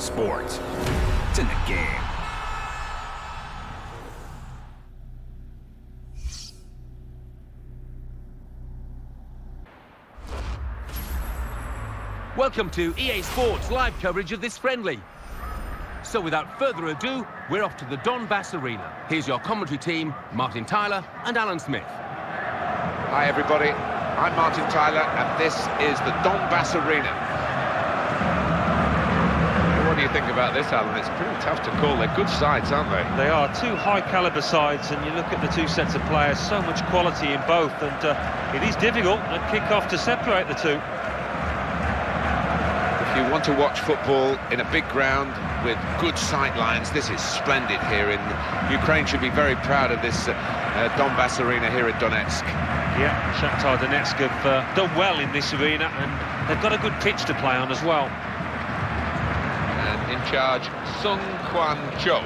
Sports. It's in the game. Welcome to EA Sports live coverage of this friendly. So without further ado, we're off to the Donbass Arena. Here's your commentary team, Martin Tyler and Alan Smith. Hi everybody, I'm Martin Tyler and this is the Donbass Arena. What do you think about this, Alan? It's pretty tough to call. They're good sides, aren't they? They are two high-caliber sides, and you look at the two sets of players, so much quality in both, and it is difficult at kick-off to separate the two. If you want to watch football in a big ground with good sight lines, this is splendid here. Ukraine should be very proud of this Donbass Arena here at Donetsk. Yeah, Shakhtar Donetsk have done well in this arena, and they've got a good pitch to play on as well. And in charge, Sung Kwan Cho.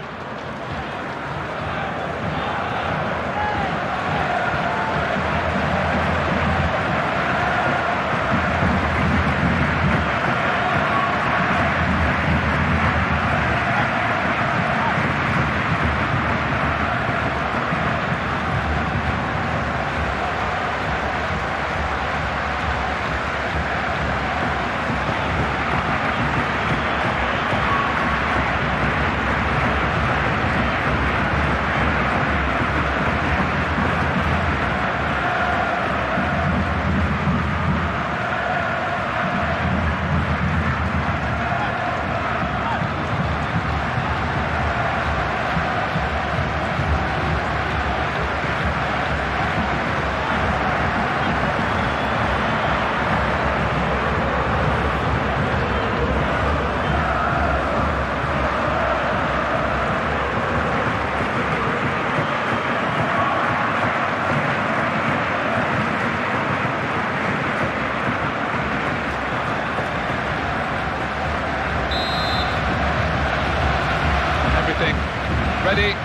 Ready?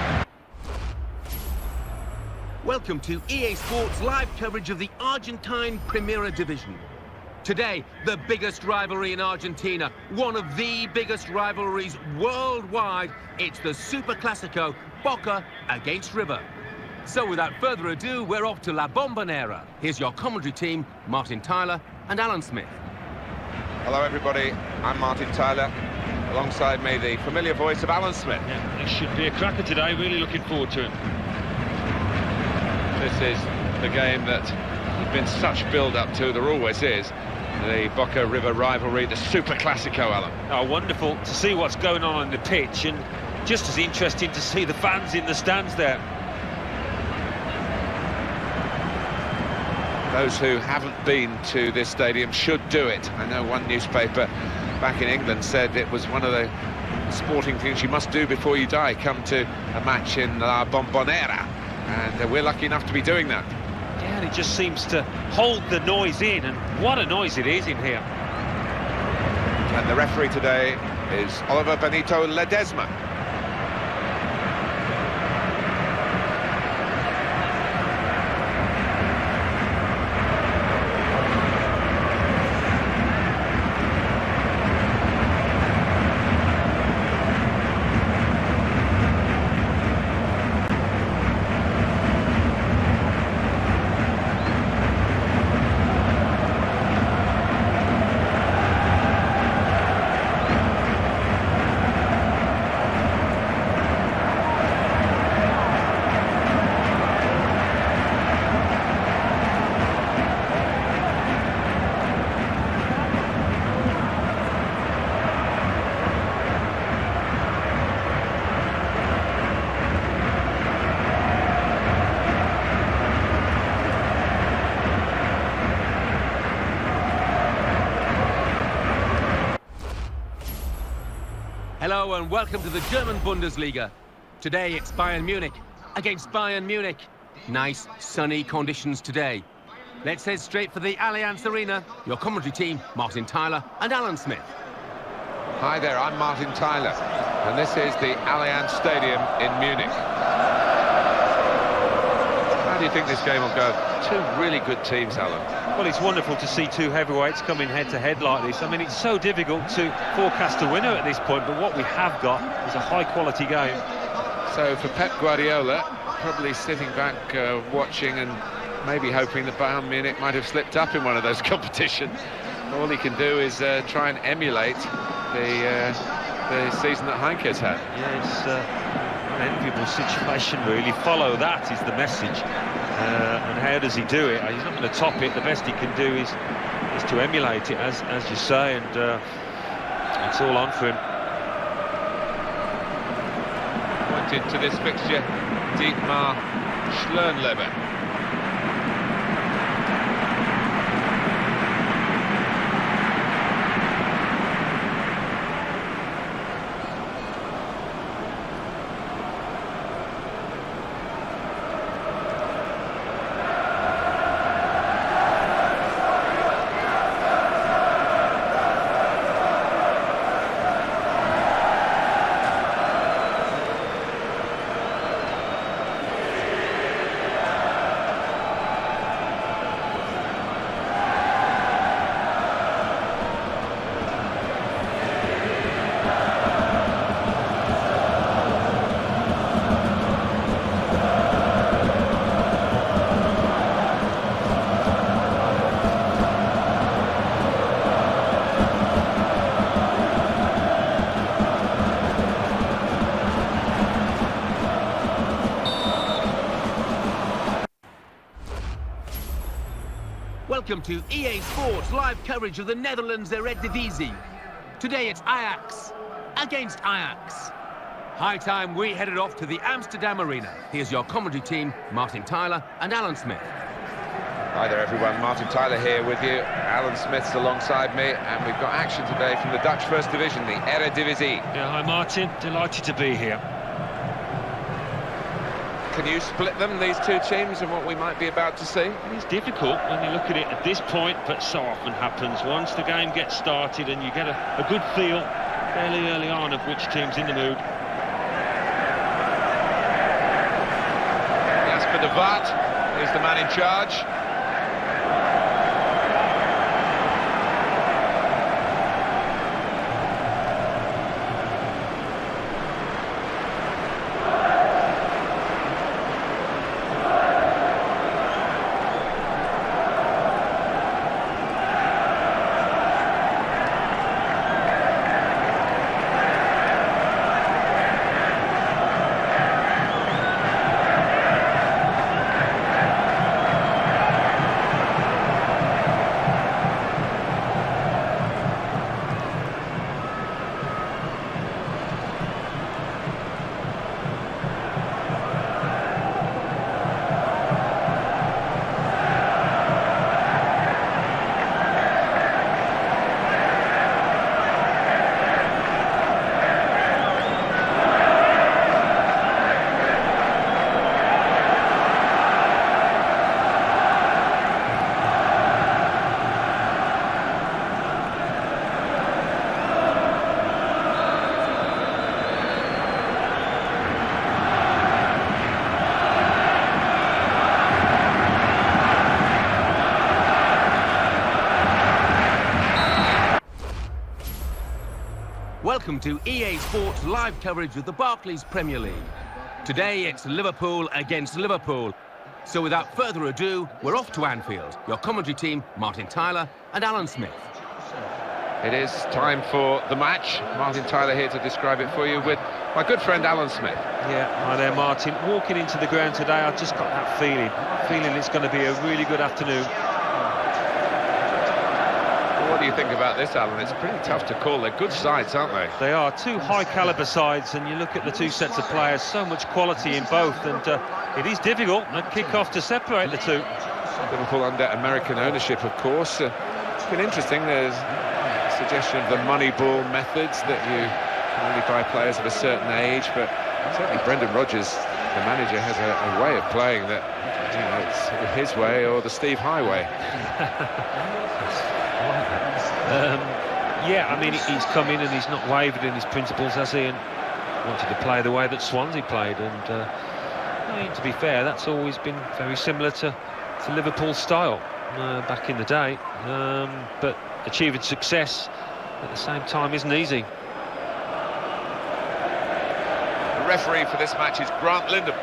Welcome to EA Sports live coverage of the Argentine Primera Division. Today, the biggest rivalry in Argentina, one of the biggest rivalries worldwide. It's the Super Clasico, Boca against River. So without further ado, we're off to La Bombonera. Here's your commentary team, Martin Tyler and Alan Smith. Hello everybody, I'm Martin Tyler. Alongside me, the familiar voice of Alan Smith. Yeah, this should be a cracker today, really looking forward to it. This is the game that there's been such build-up to, there always is. The Boca River rivalry, the Super Clasico, Alan. Oh, wonderful to see what's going on the pitch, and just as interesting to see the fans in the stands there. Those who haven't been to this stadium should do it. I know one newspaper back in England said it was one of the sporting things you must do before you die, come to a match in La Bombonera, and we're lucky enough to be doing that. Yeah, and it just seems to hold the noise in, and what a noise it is in here. And the referee today is Oliver Benito Ledesma. Hello and welcome to the German Bundesliga. Today it's Bayern Munich against Bayern Munich. Nice sunny conditions today. Let's head straight for the Allianz Arena. Your commentary team, Martin Tyler and Alan Smith. Hi there, I'm Martin Tyler, and this is the Allianz Stadium in Munich. And do you think this game will go? Two really good teams, Alan. Well, it's wonderful to see two heavyweights coming head-to-head like this. I mean, it's so difficult to forecast a winner at this point, but what we have got is a high-quality game. So for Pep Guardiola, probably sitting back watching and maybe hoping that Bayern Munich might have slipped up in one of those competitions. All he can do is try and emulate the season that Heinke's had. Yeah, it's an enviable situation, really. Follow that is the message. And how does he do it? He's not going to top it. The best he can do is to emulate it, as you say, and it's all on for him. Pointed to this fixture, Dietmar Schlernleber. Welcome to EA Sports live coverage of the Netherlands Eredivisie. Today it's Ajax against Ajax. High time we headed off to the Amsterdam Arena. Here's your commentary team, Martin Tyler and Alan Smith. Hi there everyone, Martin Tyler here with you. Alan Smith's alongside me, and we've got action today from the Dutch First Division, the Eredivisie. Yeah, hi Martin, delighted to be here. Can you split them, these two teams, and what we might be about to see? It's difficult when you look at it at this point, but so often happens. Once the game gets started and you get a good feel fairly early on of which team's in the mood. Jasper de Vaart is the man in charge. Welcome to EA Sports live coverage of the Barclays Premier League. Today it's Liverpool against Liverpool. So without further ado, we're off to Anfield. Your commentary team, Martin Tyler and Alan Smith. It is time for the match. Martin Tyler here to describe it for you with my good friend Alan Smith. Yeah, hi there Martin. Walking into the ground today, I've just got that feeling it's going to be a really good afternoon. What do you think about this, Alan? It's pretty tough to call. They're good sides, aren't they? They are two high-caliber sides, and you look at the two sets of players, so much quality in both, and it is difficult at kick-off to separate the two. Liverpool under American ownership, of course. It's been interesting. There's a suggestion of the money ball methods, that you can only buy players of a certain age, but certainly Brendan Rodgers, the manager, has a way of playing that, you know, it's his way or the Steve Highway. Yeah, I mean, he's come in and he's not wavered in his principles, has he? And wanted to play the way that Swansea played, and I mean, to be fair, that's always been very similar to Liverpool's style back in the day. But achieving success at the same time isn't easy. The referee for this match is Grant Lindham.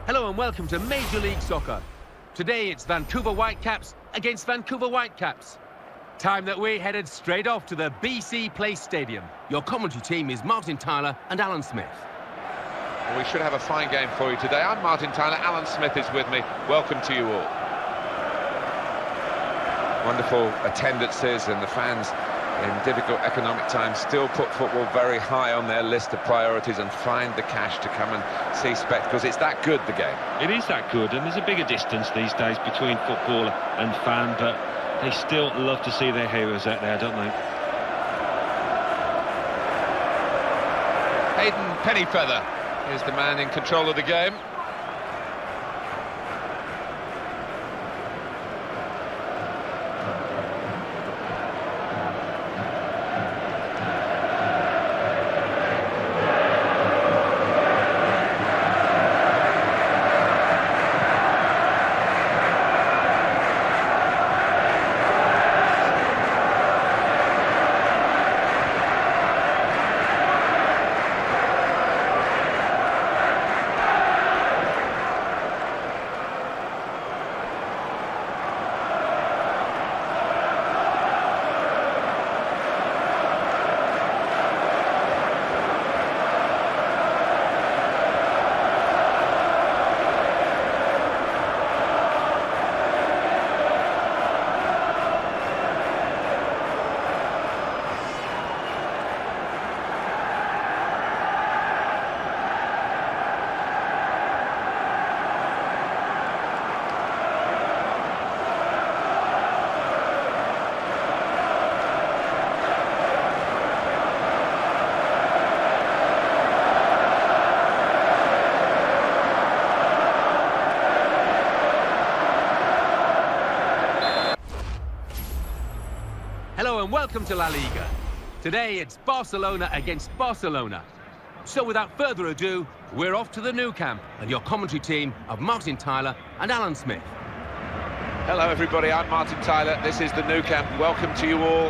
Hello and welcome to Major League Soccer. Today it's Vancouver Whitecaps against Vancouver Whitecaps. Time that we headed straight off to the BC Place Stadium. Your commentary team is Martin Tyler and Alan Smith. Well, we should have a fine game for you today. I'm Martin Tyler, Alan Smith is with me. Welcome to you all. Wonderful attendances, and the fans in difficult economic times still put football very high on their list of priorities and find the cash to come and see spectacles. It's that good, the game. It is that good, and there's a bigger distance these days between footballer and fan, but they still love to see their heroes out there, don't they? Hayden Pennyfeather is the man in control of the game. Hello and welcome to La Liga. Today it's Barcelona against Barcelona. So without further ado, we're off to the Nou Camp and your commentary team of Martin Tyler and Alan Smith. Hello everybody, I'm Martin Tyler. This is the Nou Camp. Welcome to you all.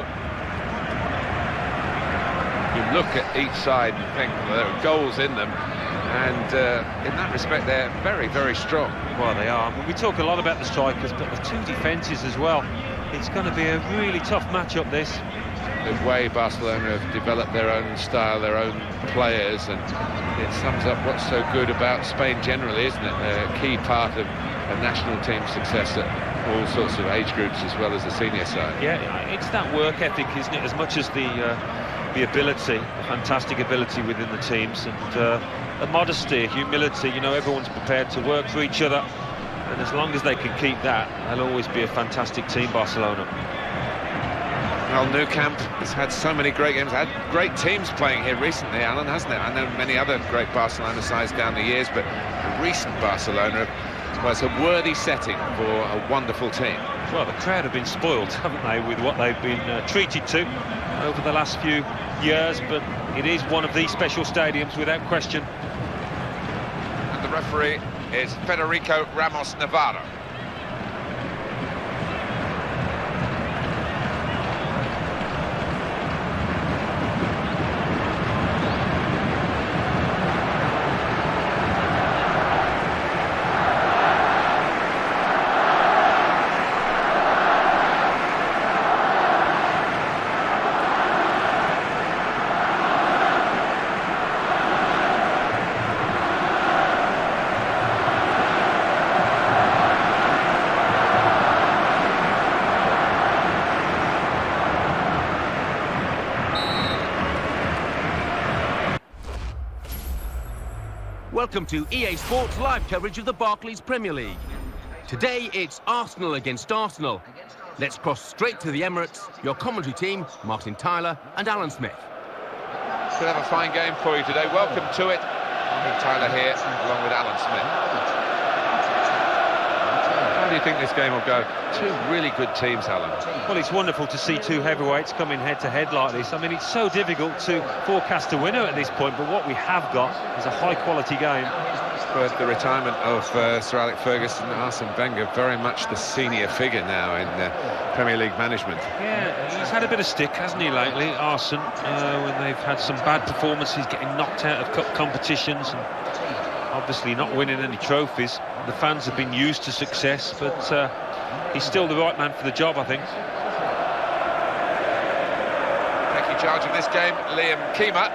You look at each side and think there are goals in them, and in that respect they're very, very strong. Well, they are. I mean, we talk a lot about the strikers, but the two defences as well. It's going to be a really tough matchup, this. The way Barcelona have developed their own style, their own players, and it sums up what's so good about Spain generally, isn't it? They're a key part of a national team's success at all sorts of age groups as well as the senior side. Yeah, it's that work ethic, isn't it, as much as the ability, the fantastic ability within the teams, and the modesty, humility. You know, everyone's prepared to work for each other, and as long as they can keep that, they'll always be a fantastic team, Barcelona. Well, Nou Camp has had so many great games, had great teams playing here recently, Alan, hasn't it? I know many other great Barcelona sides down the years, but the recent Barcelona, well, it's a worthy setting for a wonderful team. Well, the crowd have been spoiled, haven't they, with what they've been treated to over the last few years, but it is one of these special stadiums without question. And the referee is Federico Ramos Navarro. Welcome to EA Sports live coverage of the Barclays Premier League. Today it's Arsenal against Arsenal. Let's cross straight to the Emirates. Your commentary team, Martin Tyler and Alan Smith. Should have a fine game for you today. Welcome to it. Martin Tyler here, along with Alan Smith. How do you think this game will go? Two really good teams, Alan. Well, it's wonderful to see two heavyweights coming head-to-head like this. I mean, it's so difficult to forecast a winner at this point, but what we have got is a high-quality game. But the retirement of Sir Alex Ferguson and Arsene Wenger, very much the senior figure now in Premier League management. Yeah, he's had a bit of stick, hasn't he, lately, Arsene, when they've had some bad performances, getting knocked out of cup competitions and obviously not winning any trophies. The fans have been used to success, but he's still the right man for the job, I think. Taking charge of this game, Liam Keema.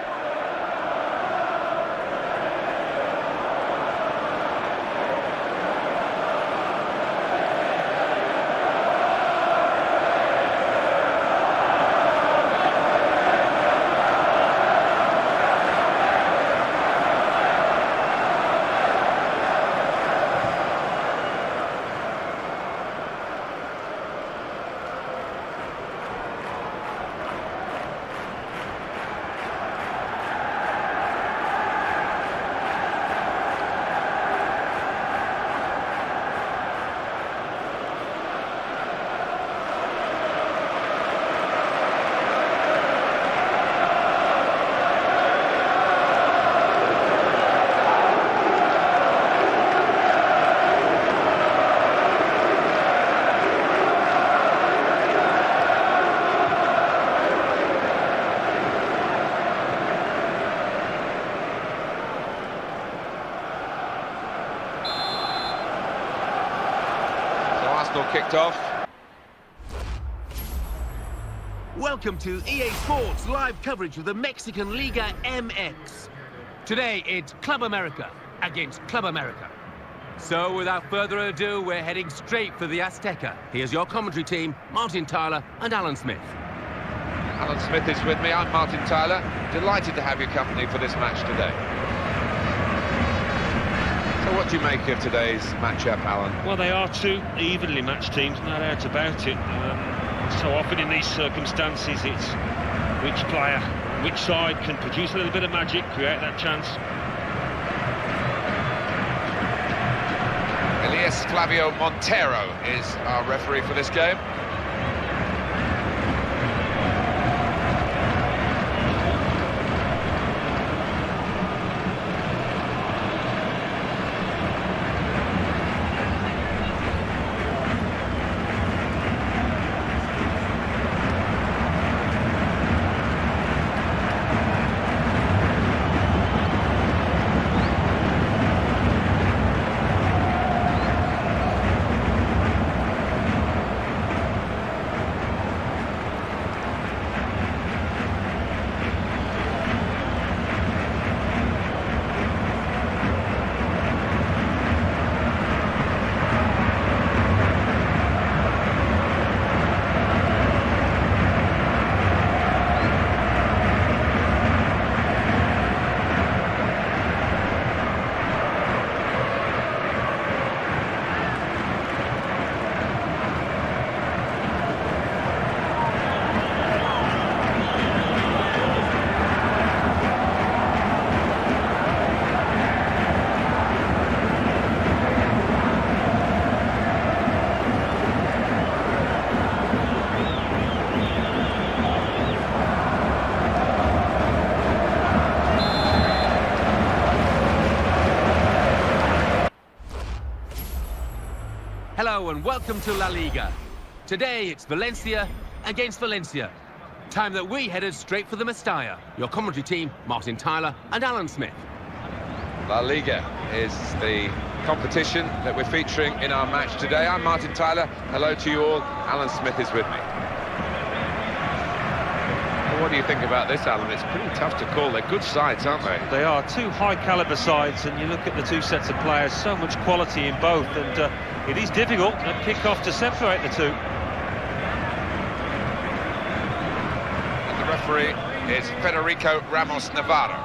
Kicked off. Welcome to EA Sports live coverage of the Mexican Liga MX. Today it's Club America against Club America. So without further ado, we're heading straight for the Azteca. Here's your commentary team, Martin Tyler and Alan Smith. Alan Smith is with me. I'm Martin Tyler. Delighted to have your company for this match today. So what do you make of today's match-up, Alan? Well, they are two evenly matched teams, no doubt about it. So often in these circumstances, it's which player, which side can produce a little bit of magic, create that chance. Elias Flavio Montero is our referee for this game. Hello and welcome to La Liga. Today it's Valencia against Valencia. Time that we headed straight for the Mestalla. Your commentary team, Martin Tyler and Alan Smith. La Liga is the competition that we're featuring in our match today. I'm Martin Tyler. Hello to you all. Alan Smith is with me. What do you think about this, Alan? It's pretty tough to call. They're good sides, aren't they? They are two high-caliber sides, and you look at the two sets of players, so much quality in both, and it is difficult at kick-off to separate the two. And the referee is Federico Ramos Navarro.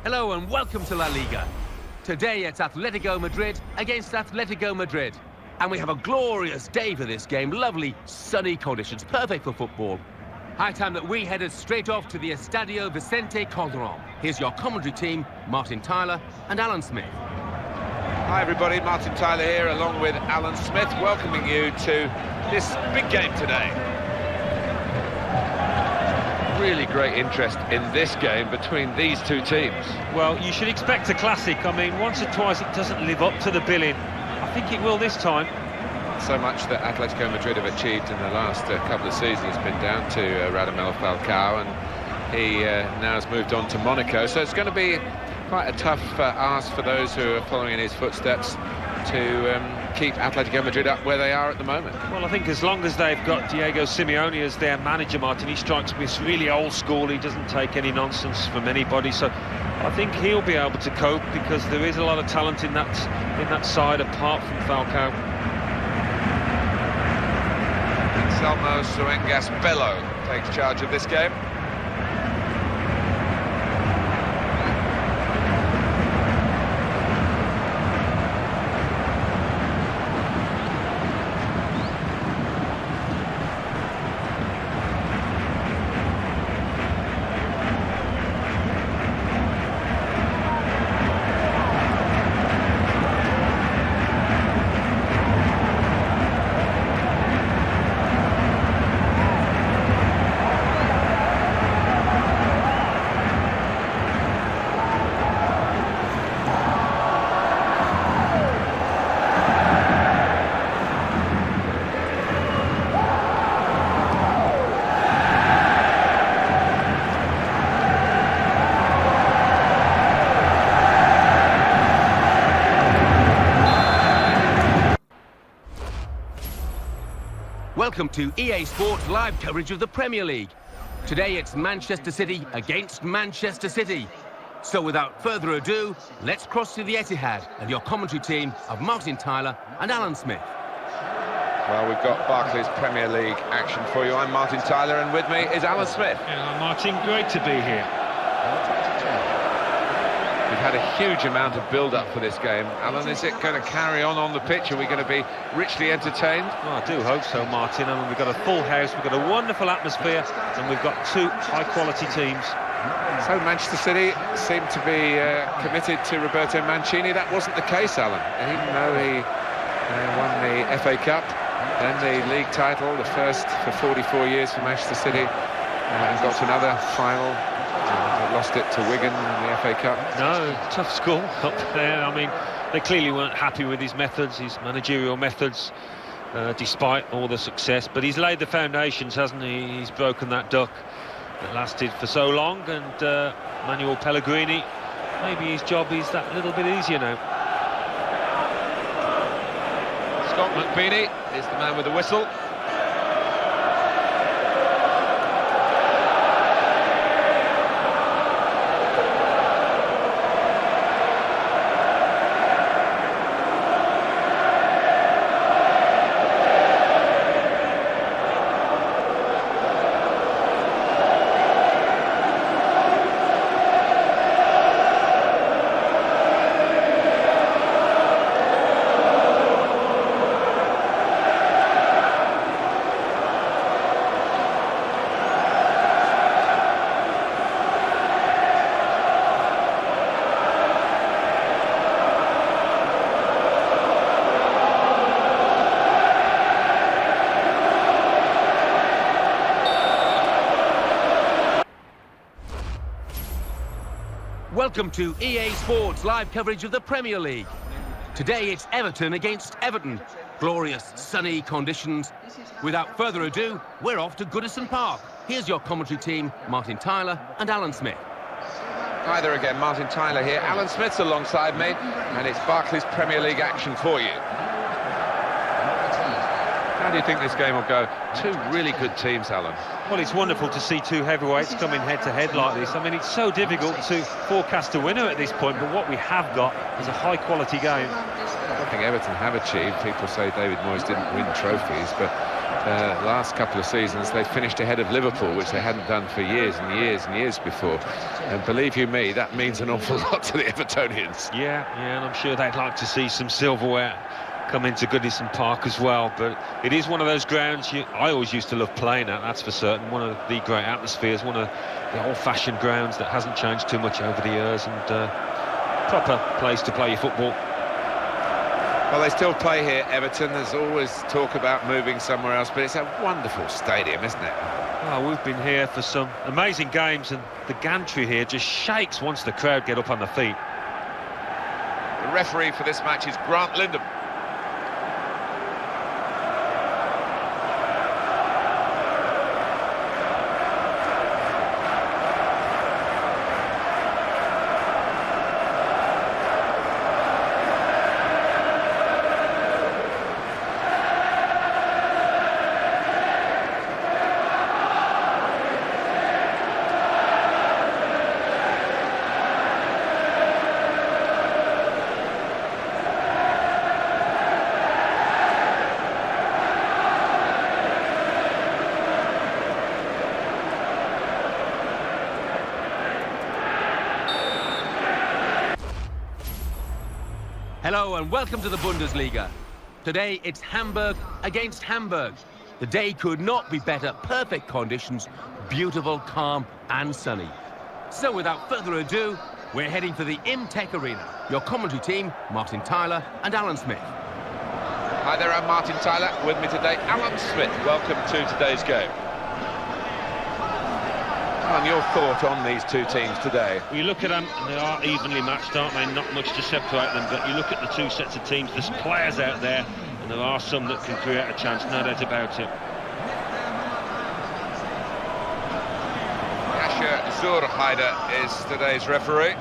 Hello and welcome to La Liga. Today it's Atletico Madrid against Atletico Madrid. And we have a glorious day for this game. Lovely sunny conditions, perfect for football. High time that we headed straight off to the Estadio Vicente Calderon. Here's your commentary team, Martin Tyler and Alan Smith. Hi everybody, Martin Tyler here along with Alan Smith, welcoming you to this big game today. Really great interest in this game between these two teams. Well, you should expect a classic. I mean, once or twice it doesn't live up to the billing. I think it will this time. So much that Atletico Madrid have achieved in the last couple of seasons has been down to Radamel Falcao, and he now has moved on to Monaco. So it's going to be quite a tough ask for those who are following in his footsteps to keep Atletico Madrid up where they are at the moment. Well, I think as long as they've got Diego Simeone as their manager, Martin, he strikes me as really old school. He doesn't take any nonsense from anybody, so I think he'll be able to cope because there is a lot of talent in that side apart from Falcao. Anselmo Suengas Bello takes charge of this game. Welcome to EA Sports live coverage of the Premier League. Today it's Manchester City against Manchester City. So without further ado, let's cross to the Etihad and your commentary team of Martin Tyler and Alan Smith. Well, we've got Barclays Premier League action for you. I'm Martin Tyler, and with me is Alan Smith. Yeah, Martin, great to be here. We've had a huge amount of build-up for this game. Alan, is it going to carry on the pitch? Are we going to be richly entertained? Well, I do hope so, Martin. I mean, we've got a full house, we've got a wonderful atmosphere, and we've got two high-quality teams. So Manchester City seem to be committed to Roberto Mancini. That wasn't the case, Alan. Even though he won the FA Cup, then the league title, the first for 44 years for Manchester City, and got to another final. Lost it to Wigan in the FA Cup. No, tough school up there. I mean, they clearly weren't happy with his methods, his managerial methods, despite all the success. But he's laid the foundations, hasn't he? He's broken that duck that lasted for so long. And Manuel Pellegrini, maybe his job is that little bit easier now. Scott McBeanie is the man with the whistle. Welcome to EA Sports live coverage of the Premier League. Today it's Everton against Everton. Glorious sunny conditions. Without further ado, we're off to Goodison Park. Here's your commentary team, Martin Tyler and Alan Smith. Hi there again, Martin Tyler here. Alan Smith's alongside me, and it's Barclays Premier League action for you. How do you think this game will go? Two really good teams, Alan. Well, it's wonderful to see two heavyweights coming head-to-head like this. I mean, it's so difficult to forecast a winner at this point, but what we have got is a high-quality game. I think Everton have achieved. People say David Moyes didn't win trophies, but last couple of seasons they finished ahead of Liverpool, which they hadn't done for years and years and years before. And believe you me, that means an awful lot to the Evertonians. Yeah, and I'm sure they'd like to see some silverware come into Goodison Park as well. But it is one of those grounds I always used to love playing at, that's for certain. One of the great atmospheres, one of the old-fashioned grounds that hasn't changed too much over the years, and proper place to play your football. Well, they still play here, Everton. There's always talk about moving somewhere else, but it's a wonderful stadium, isn't it? Oh, we've been here for some amazing games, and the gantry here just shakes once the crowd get up on their feet. The referee for this match is Grant Lindham. Hello and welcome to the Bundesliga. Today it's Hamburg against Hamburg. The day could not be better. Perfect conditions, beautiful, calm and sunny. So without further ado, we're heading for the Imtech Arena. Your commentary team, Martin Tyler and Alan Smith. Hi there, I'm Martin Tyler. With me today, Alan Smith. Welcome to today's game. And your thought on these two teams today? You look at them, and they are evenly matched, aren't they? Not much to separate them, but you look at the two sets of teams, there's players out there, and there are some that can create a chance, no doubt about it. Yasha Zurhaider is today's referee.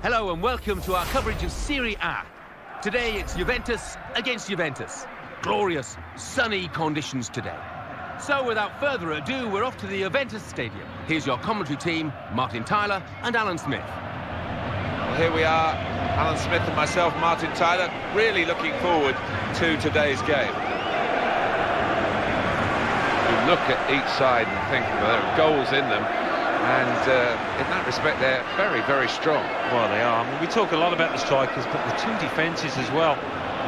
Hello and welcome to our coverage of Serie A. Today it's Juventus against Juventus. Glorious, sunny conditions today. So without further ado, we're off to the Juventus Stadium. Here's your commentary team, Martin Tyler and Alan Smith. Well, here we are, Alan Smith and myself, Martin Tyler, really looking forward to today's game. You look at each side and think, well, there are goals in them. And in that respect, they're very, very strong. Well, they are. I mean, we talk a lot about the strikers, but the two defences as well.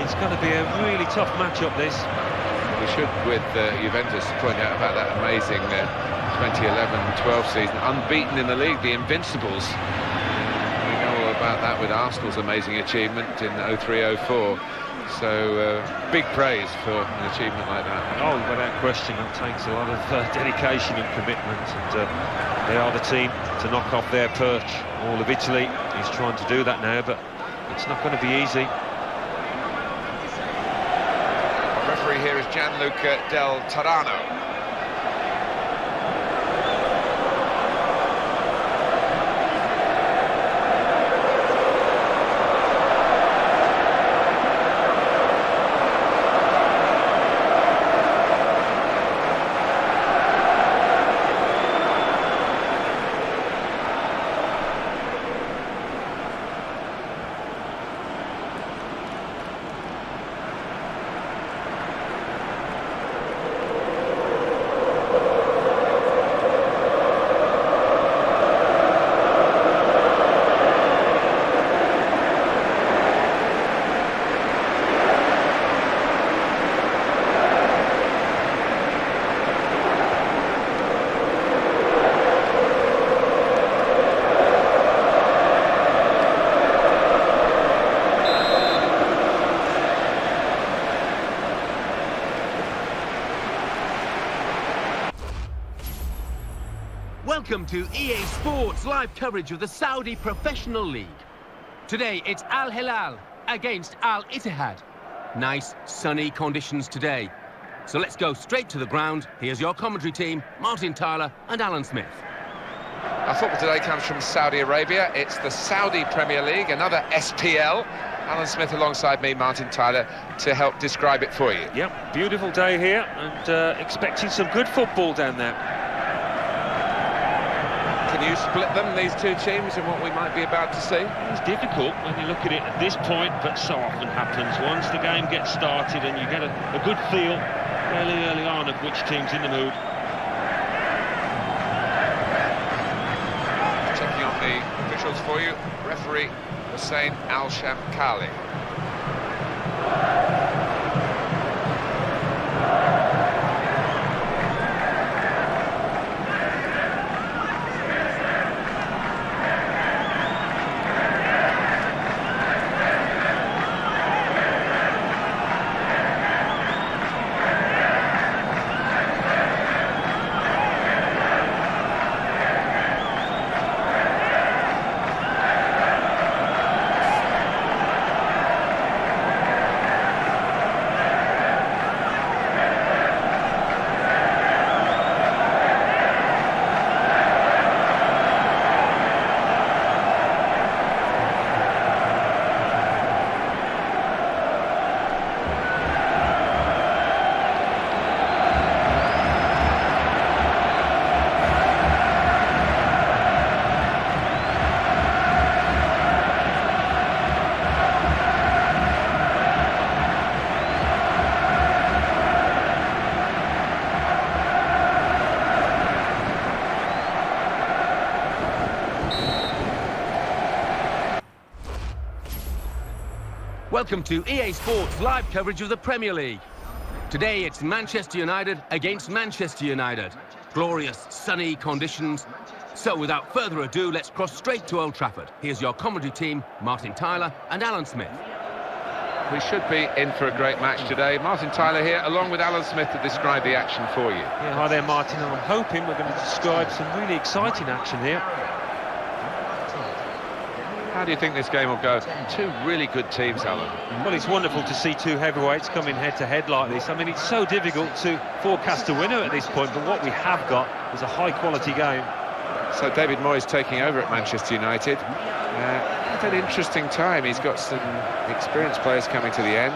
It's going to be a really tough match-up, this. We should, with Juventus, point out about that amazing 2011-12 season. Unbeaten in the league, the Invincibles. We know all about that with Arsenal's amazing achievement in 03-04. So, big praise for an achievement like that. Oh, without question, it takes a lot of dedication and commitment, and they are the team to knock off their perch. All of Italy is trying to do that now, but it's not going to be easy. Our referee here is Gianluca Del Tarano. Welcome to EA Sports live coverage of the Saudi Professional League. Today it's Al-Hilal against Al-Etihad. Nice sunny conditions today. So let's go straight to the ground. Here's your commentary team, Martin Tyler and Alan Smith. Our football today comes from Saudi Arabia. It's the Saudi Premier League, another SPL. Alan Smith alongside me, Martin Tyler, to help describe it for you. Yep, beautiful day here and expecting some good football down there. Can you split them, these two teams, and what we might be about to see? It's difficult when you look at it at this point, but so often happens. Once the game gets started and you get a good feel fairly early on of which team's in the mood. Checking on the officials for you, referee Hussein Al-Shamkhali. Welcome to EA Sports live coverage of the Premier League. Today it's Manchester United against Manchester United. Glorious sunny conditions. So without further ado, let's cross straight to Old Trafford. Here's your commentary team, Martin Tyler and Alan Smith. We should be in for a great match today. Martin Tyler here, along with Alan Smith, to describe the action for you. Yeah, hi there, Martin. I'm hoping we're going to describe some really exciting action here. How do you think this game will go? Two really good teams, Alan. Well, it's wonderful to see two heavyweights coming head-to-head like this. I mean, it's so difficult to forecast a winner at this point, but what we have got is a high-quality game. So David Moyes taking over at Manchester United. Had an interesting time. He's got some experienced players coming to the end.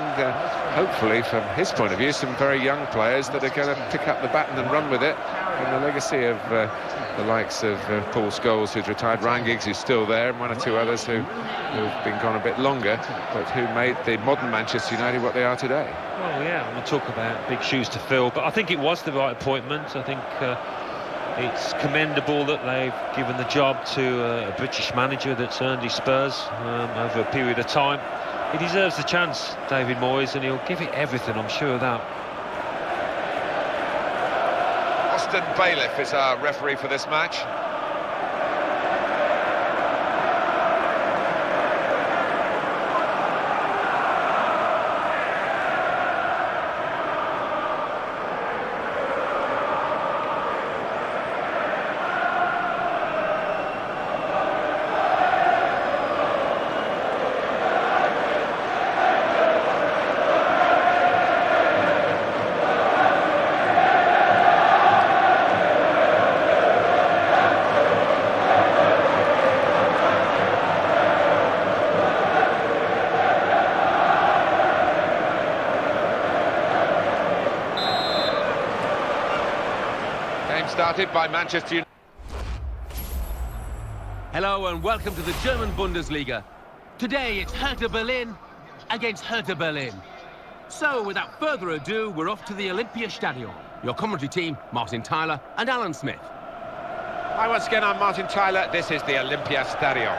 Hopefully, from his point of view, some very young players that are going to pick up the baton and run with it. And the legacy of the likes of Paul Scholes, who's retired, Ryan Giggs, who's still there, and one or two others who've been gone a bit longer, but who made the modern Manchester United what they are today. Well, yeah, we'll talk about big shoes to fill, but I think it was the right appointment. I think it's commendable that they've given the job to a British manager that's earned his spurs over a period of time. He deserves the chance, David Moyes, and he'll give it everything, I'm sure of that. Austin Bailiff is our referee for this match. Started by Manchester United. Hello and welcome to the German Bundesliga. Today it's Hertha Berlin against Hertha Berlin. So without further ado, we're off to the Olympia Stadium. Your commentary team, Martin Tyler and Alan Smith. Hi once again, I'm Martin Tyler. This is the Olympia Stadium.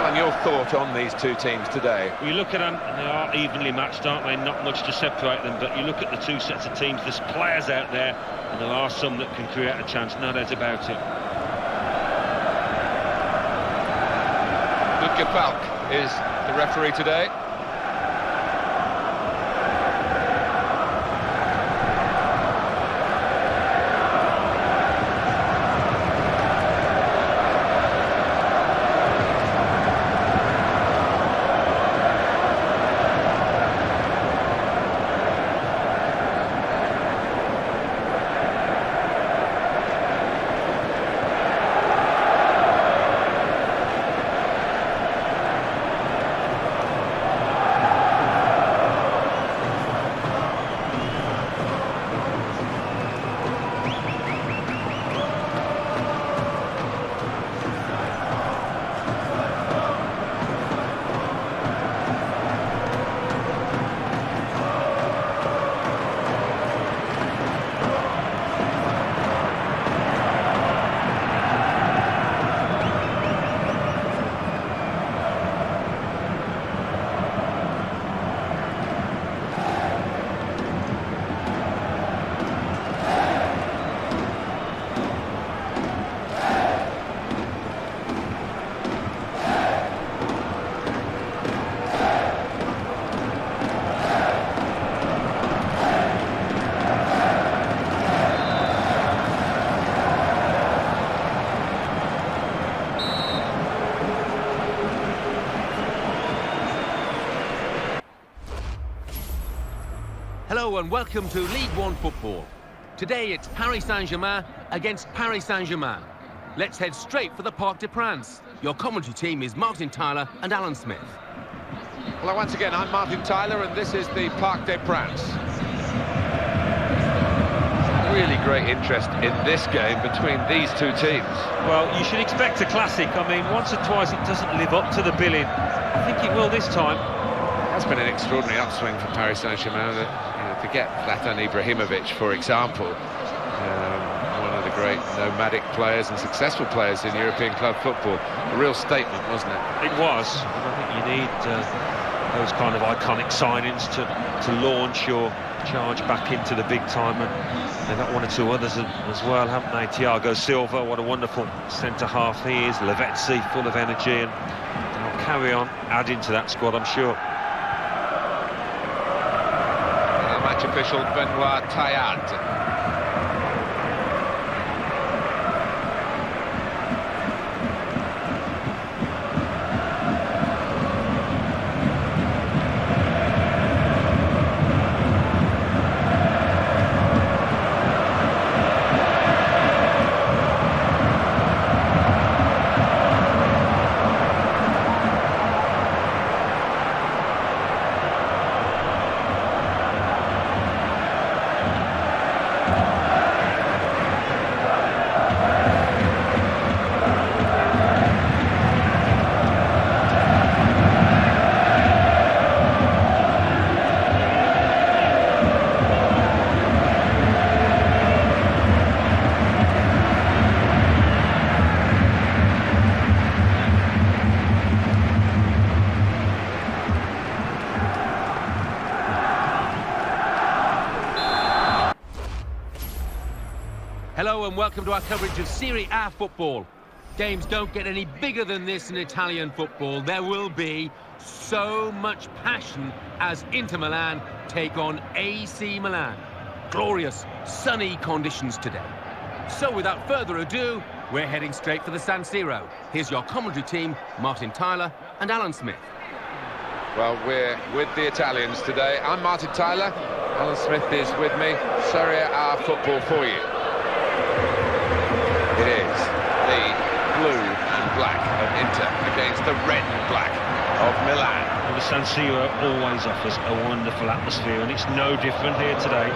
And your thought on these two teams today? You look at them, and they are evenly matched, aren't they? Not much to separate them, but you look at the two sets of teams, there's players out there, and there are some that can create a chance, no doubt about it. Ludger Falk is the referee today. Hello and welcome to League One football. Today it's Paris Saint-Germain against Paris Saint-Germain. Let's head straight for the Parc des Princes. Your commentary team is Martin Tyler and Alan Smith. Well, once again, I'm Martin Tyler, and this is the Parc des Princes. Really great interest in this game between these two teams. Well, you should expect a classic. I mean, once or twice it doesn't live up to the billing. I think it will this time. That's been an extraordinary upswing for Paris Saint-Germain. Forget Zlatan Ibrahimovic, for example, one of the great nomadic players and successful players in European club football. A real statement, wasn't it? It was. And I think you need those kind of iconic signings to launch your charge back into the big time, and they've got one or two others as well, haven't they? Thiago Silva, what a wonderful centre-half he is. Lavezzi, full of energy, and they'll carry on adding to that squad, I'm sure. Match official Benoit Tayad. Hello and welcome to our coverage of Serie A football. Games don't get any bigger than this in Italian football. There will be so much passion as Inter Milan take on AC Milan. Glorious, sunny conditions today. So without further ado, we're heading straight for the San Siro. Here's your commentary team, Martin Tyler and Alan Smith. Well, we're with the Italians today. I'm Martin Tyler. Alan Smith is with me. Serie A football for you. It is the blue and black of Inter against the red and black of Milan. Well, the San Siro always offers a wonderful atmosphere, and it's no different here today.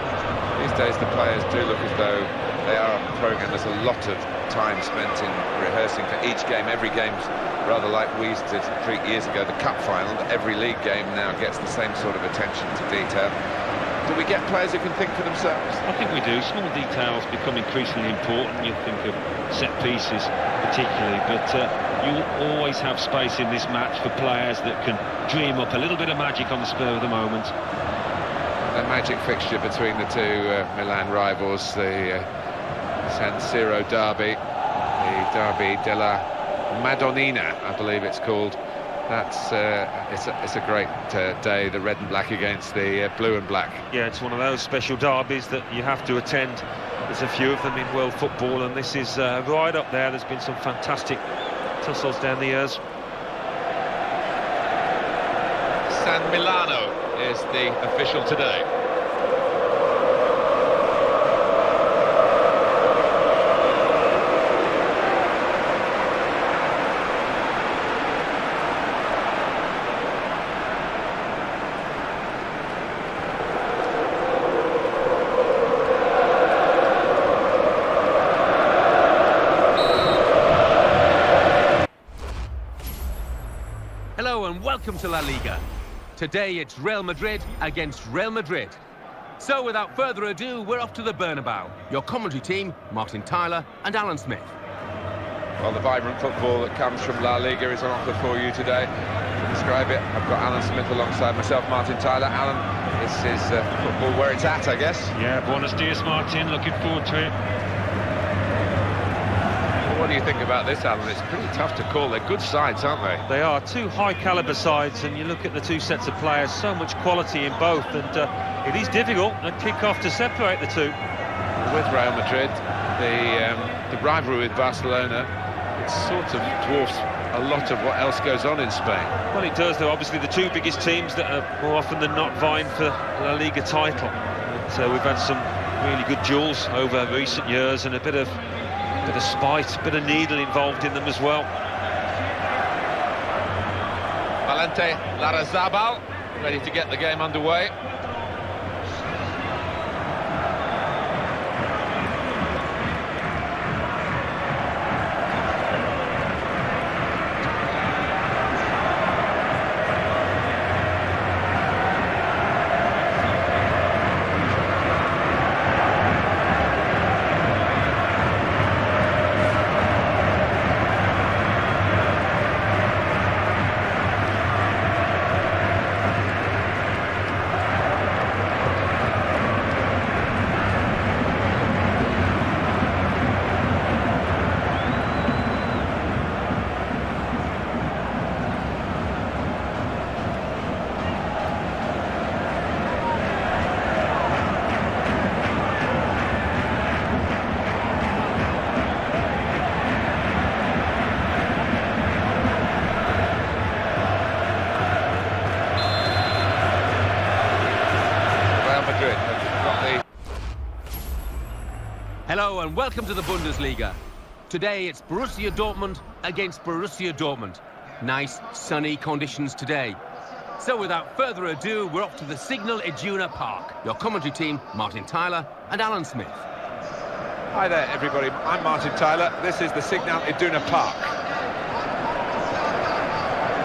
These days the players do look as though they are on the programme. There's a lot of time spent in rehearsing for each game. Every game's rather like we used to treat years ago, the cup final. Every league game now gets the same sort of attention to detail. Do we get players who can think for themselves? I think we do. Small details become increasingly important. You think of set pieces particularly, but you will always have space in this match for players that can dream up a little bit of magic on the spur of the moment. A magic fixture between the two Milan rivals, the San Siro derby, the Derby della Madonnina, I believe it's called. That's it's a great day, the red and black against the blue and black. Yeah, it's one of those special derbies that you have to attend. There's a few of them in world football, and this is right up there. There's been some fantastic tussles down the years. San Milano is the official today. Hello and welcome to La Liga. Today it's Real Madrid against Real Madrid. So without further ado, we're off to the Bernabeu. Your commentary team, Martin Tyler and Alan Smith. Well, the vibrant football that comes from La Liga is on offer for you today. To describe it, I've got Alan Smith alongside myself, Martin Tyler. Alan, this is football where it's at, I guess. Yeah, buenos dias, Martin. Looking forward to it. What do you think about this, Alan? It's pretty tough to call. They're good sides, aren't they? They are two high-caliber sides, and you look at the two sets of players, so much quality in both, and it is difficult at kick-off to separate the two. With Real Madrid, the rivalry with Barcelona, it sort of dwarfs a lot of what else goes on in Spain. Well, it does, though. Obviously, the two biggest teams that are more often than not vying for La Liga title. we've had some really good duels over recent years, and a bit of spite, a bit of needle involved in them as well. Valente Larrazabal ready to get the game underway. Hello and welcome to the Bundesliga. Today it's Borussia Dortmund against Borussia Dortmund. Nice sunny conditions today. So without further ado, we're off to the Signal Iduna Park. Your commentary team, Martin Tyler and Alan Smith. Hi there everybody, I'm Martin Tyler. This is the Signal Iduna Park.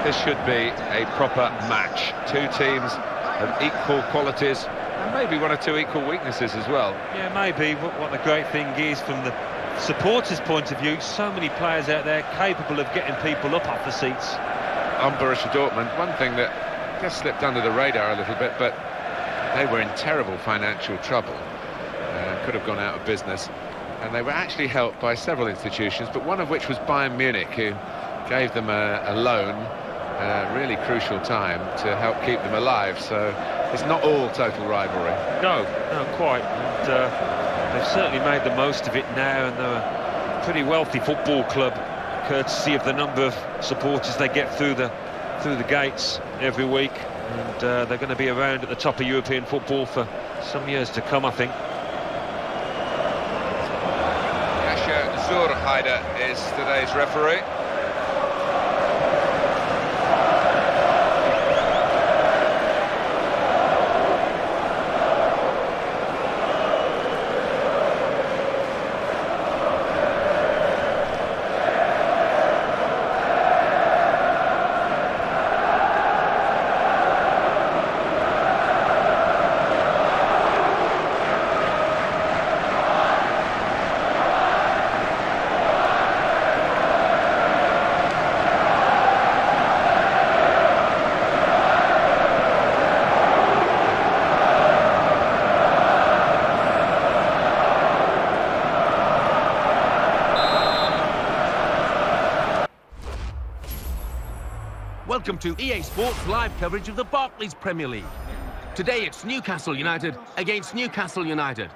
This should be a proper match. Two teams of equal qualities, and maybe one or two equal weaknesses as well. Yeah, maybe. What the great thing is, from the supporters' point of view, so many players out there capable of getting people up off the seats. On Borussia Dortmund, one thing that just slipped under the radar a little bit, but they were in terrible financial trouble. Could have gone out of business. And they were actually helped by several institutions, but one of which was Bayern Munich, who gave them a loan, a really crucial time, to help keep them alive. So it's not all total rivalry. No, quite. And they've certainly made the most of it now, and they're a pretty wealthy football club, courtesy of the number of supporters they get through the gates every week. And they're going to be around at the top of European football for some years to come, I think. Zurheider is today's referee. Welcome to EA Sports live coverage of the Barclays Premier League. Today it's Newcastle United against Newcastle United.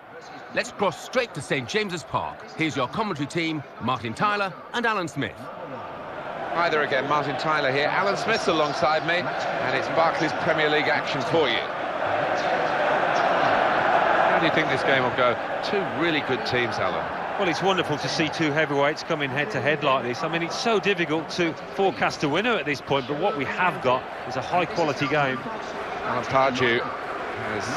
Let's cross straight to St James's Park. Here's your commentary team, Martin Tyler and Alan Smith. Hi there again, Martin Tyler here. Alan Smith's alongside me, and it's Barclays Premier League action for you. How do you think this game will go? Two really good teams, Alan. Well, it's wonderful to see two heavyweights coming head-to-head like this. I mean, it's so difficult to forecast a winner at this point, but what we have got is a high-quality game. Alan Pardew has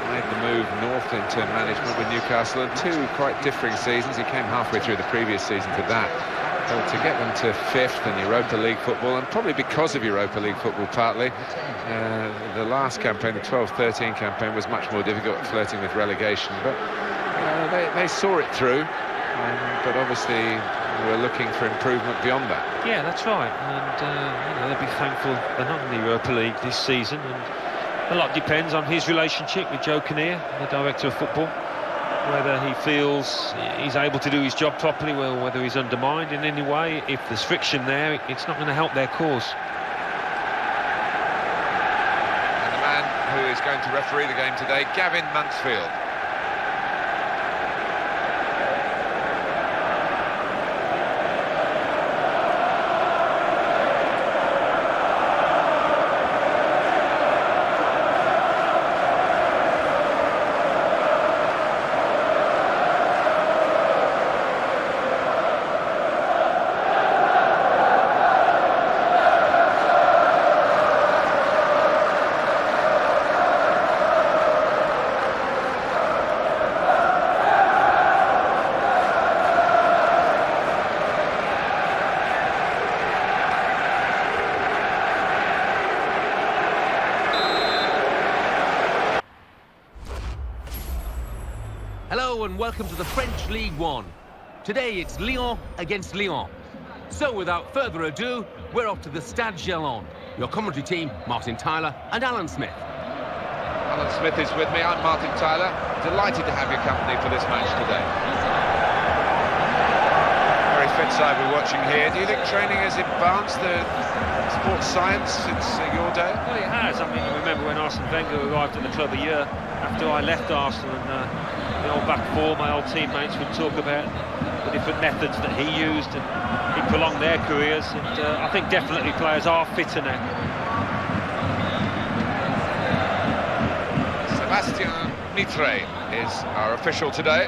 made the move north into management with Newcastle, and two quite differing seasons. He came halfway through the previous season to that. So to get them to fifth in Europa League football, and probably because of Europa League football partly, the last campaign, the 12-13 campaign, was much more difficult, flirting with relegation. But they saw it through, but obviously we're looking for improvement beyond that. Yeah, that's right, and they'll be thankful they're not in the Europa League this season, and a lot depends on his relationship with Joe Kinnear, the director of football, whether he feels he's able to do his job properly, well, whether he's undermined in any way. If there's friction there, it's not going to help their cause. And the man who is going to referee the game today, Gavin Mansfield. Hello and welcome to the French League One. Today it's Lyon against Lyon. So without further ado, we're off to the Stade Gerland. Your commentary team, Martin Tyler and Alan Smith. Alan Smith is with me. I'm Martin Tyler. Delighted to have your company for this match today. Very fit side we're watching here. Do you think training has advanced the sports science since your day? Well, it has. I mean, I remember when Arsene Wenger arrived at the club a year after I left Arsenal, and the old back four, my old teammates would talk about the different methods that he used, and he prolonged their careers, and I think definitely players are fitter now. Sébastien Mitre is our official today.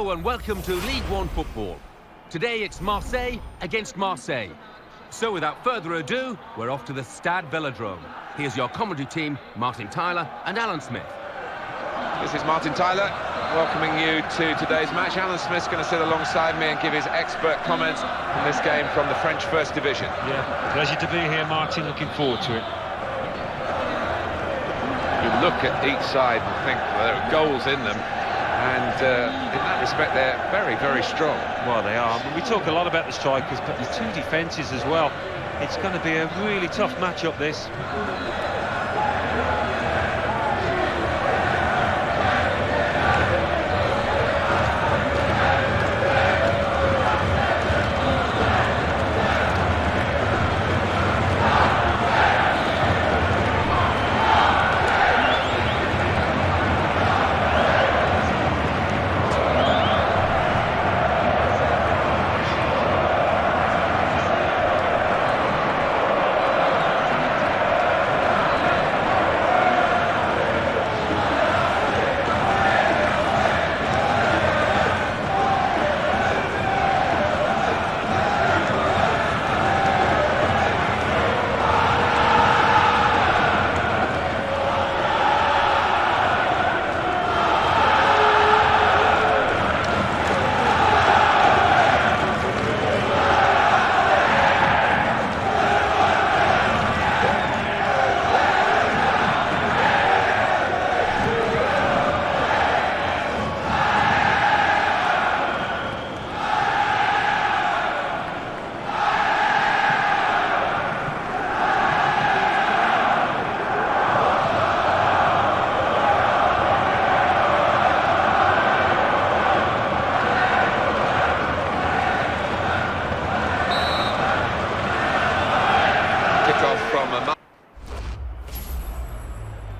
And welcome to League One football. Today it's Marseille against Marseille. So without further ado, we're off to the Stade Velodrome. Here's your commentary team, Martin Tyler and Alan Smith. This is Martin Tyler welcoming you to today's match. Alan Smith's going to sit alongside me and give his expert comments on this game from the French First Division. Yeah, pleasure to be here, Martin. Looking forward to it. You look at each side and think there are goals in them. And in that respect, they're very, very strong. Well, they are. I mean, we talk a lot about the strikers, but the two defences as well. It's going to be a really tough match-up, this.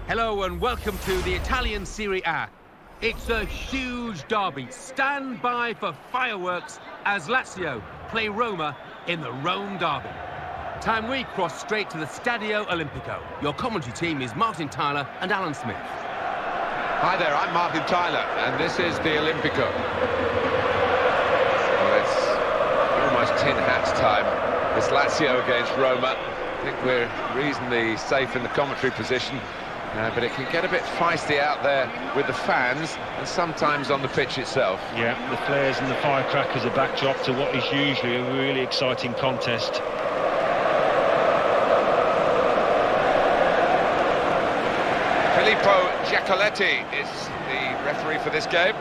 Hello and welcome to the Italian Serie A. It's a huge derby. Stand by for fireworks as Lazio play Roma in the Rome derby. Time we cross straight to the Stadio Olimpico. Your commentary team is Martin Tyler and Alan Smith. Hi there, I'm Martin Tyler, and this is the Olimpico. Well, it's almost tin hats time. It's Lazio against Roma. I think we're reasonably safe in the commentary position. But it can get a bit feisty out there with the fans and sometimes on the pitch itself. Yeah, the flares and the firecrackers are backdrop to what is usually a really exciting contest. Filippo Giacoletti is the referee for this game.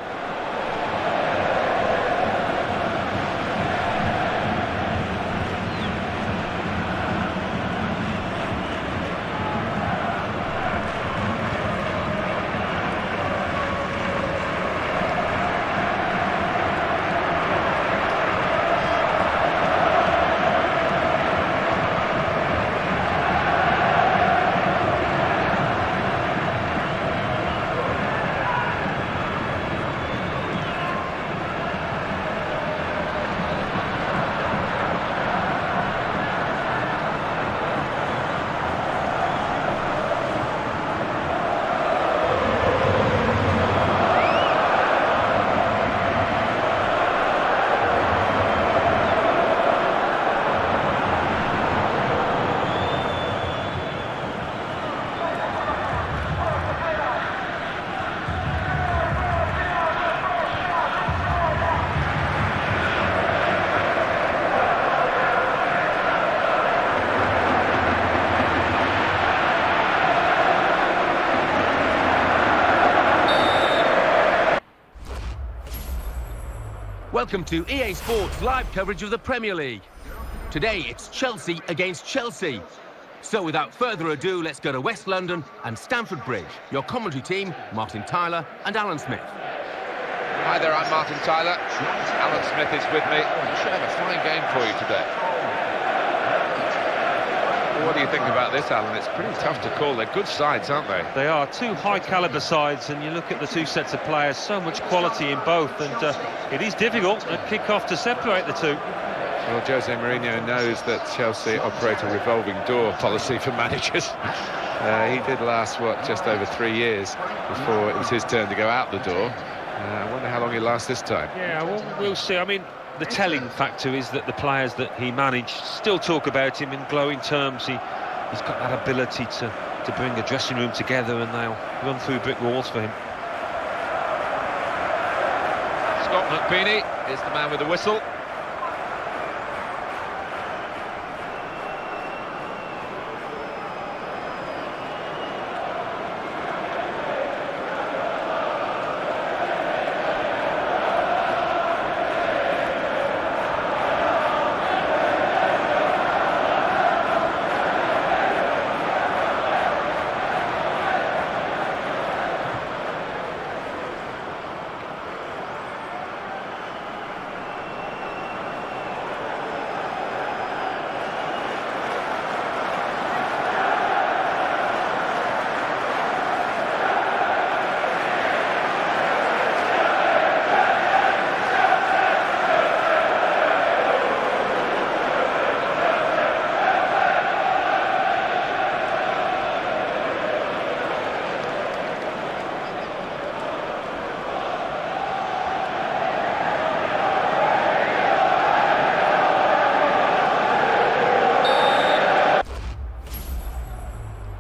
Welcome to EA Sports live coverage of the Premier League. Today it's Chelsea against Chelsea. So without further ado, let's go to West London and Stamford Bridge. Your commentary team, Martin Tyler and Alan Smith. Hi there, I'm Martin Tyler. Alan Smith is with me. We should have a fine game for you today. What do you think about this, Alan? It's pretty tough to call. They're good sides, aren't they? They are two high-caliber sides, and you look at the two sets of players, so much quality in both, and it is difficult at kick-off to separate the two. Well, Jose Mourinho knows that Chelsea operate a revolving door policy for managers. He did last, just over 3 years before it was his turn to go out the door. I wonder how long he'll last this time. Yeah, well, we'll see. I mean, the telling factor is that the players that he managed still talk about him in glowing terms. He's got that ability to bring a dressing room together, and they'll run through brick walls for him. Scott McBeanie is the man with the whistle.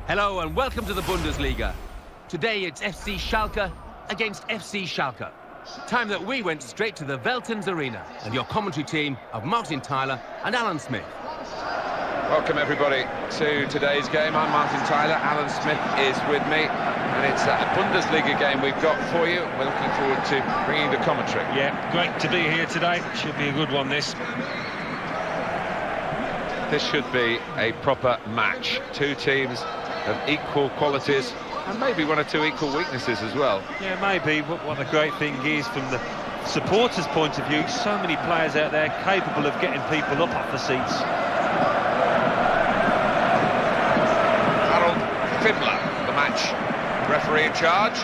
Hello and welcome to the Bundesliga. Today it's FC Schalke against FC Schalke. Time that we went straight to the Veltins Arena, and your commentary team of Martin Tyler and Alan Smith. Welcome everybody to today's game. I'm Martin Tyler, Alan Smith is with me, and it's a Bundesliga game we've got for you. We're looking forward to bringing the commentary. Yeah, great to be here today. Should be a good one, this. This should be a proper match. Two teams of equal qualities and maybe one or two equal weaknesses as well. Yeah, maybe, but what the great thing is, from the supporters' point of view, so many players out there capable of getting people up off the seats. Harold Fimmler, the match referee in charge.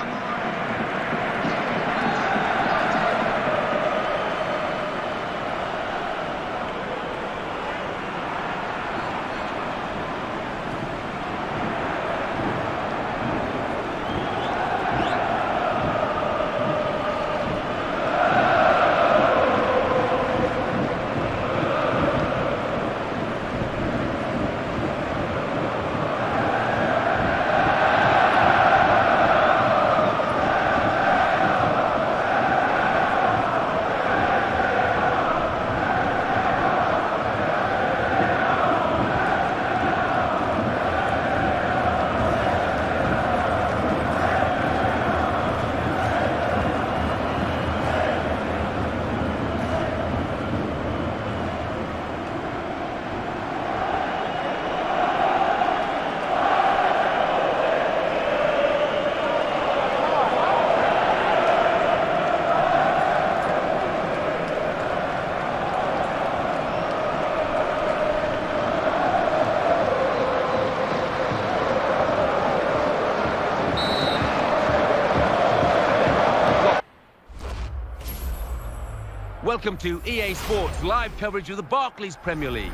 Welcome to EA Sports live coverage of the Barclays Premier League.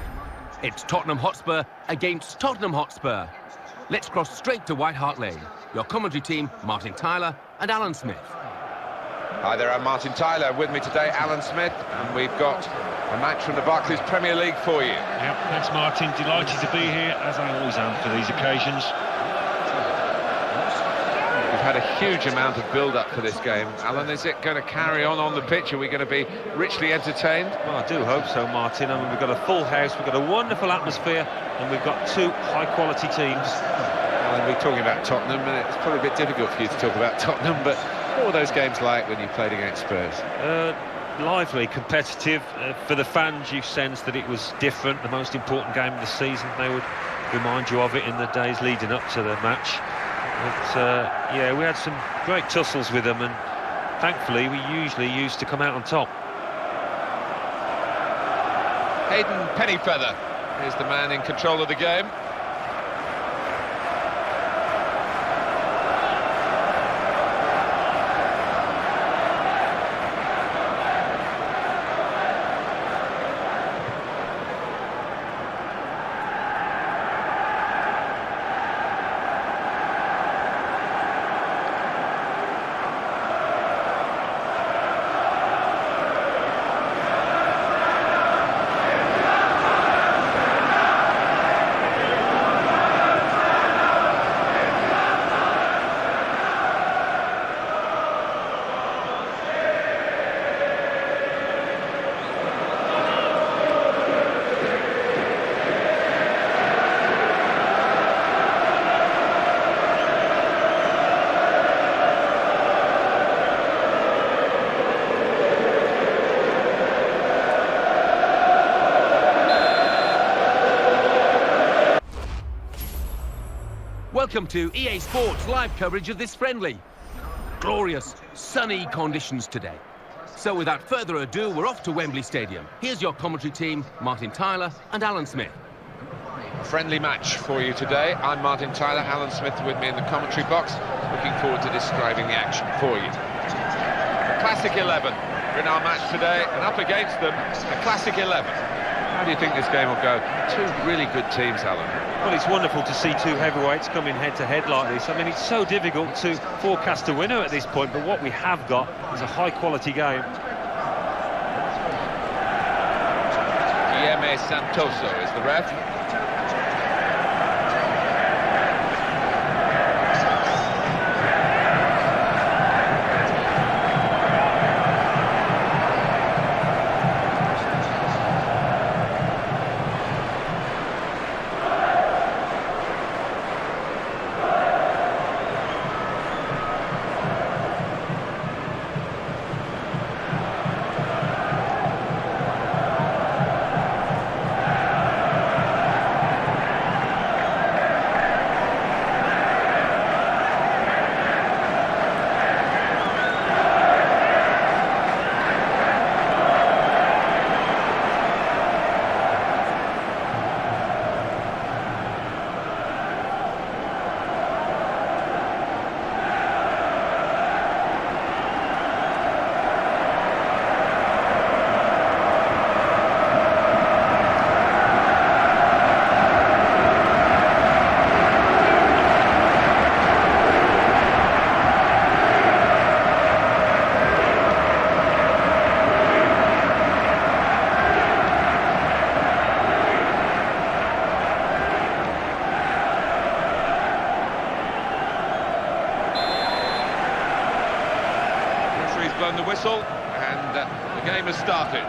It's Tottenham Hotspur against Tottenham Hotspur. Let's cross straight to White Hart Lane. Your commentary team, Martin Tyler and Alan Smith. Hi there, I'm Martin Tyler. With me today, Alan Smith, and we've got a match from the Barclays Premier League for you. Yep, thanks Martin. Delighted to be here, as I always am for these occasions. We've had a huge amount of build-up for this game. Alan, is it going to carry on the pitch? Are we going to be richly entertained? Well, I do hope so, Martin. I mean, we've got a full house, we've got a wonderful atmosphere, and we've got two high-quality teams. Well, we're talking about Tottenham, and it's probably a bit difficult for you to talk about Tottenham, but What were those games like when you played against Spurs? Lively, competitive. For the fans, you sense that it was different, the most important game of the season. They would remind you of it in the days leading up to the match. But yeah, we had some great tussles with them, and thankfully we usually used to come out on top. Hayden Pennyfeather is the man in control of the game. Welcome to EA Sports live coverage of this friendly. Glorious, sunny conditions today. So without further ado, we're off to Wembley Stadium. Here's your commentary team, Martin Tyler and Alan Smith. Friendly match for you today. I'm Martin Tyler, Alan Smith with me in the commentary box. Looking forward to describing the action for you. The classic 11 are in our match today, and up against them, a classic 11. How do you think this game will go? Two really good teams, Alan. Well, it's wonderful to see two heavyweights coming head-to-head like this. I mean, it's so difficult to forecast a winner at this point, but what we have got is a high-quality game. Guilherme Santoso is the ref. The whistle, and the game has started.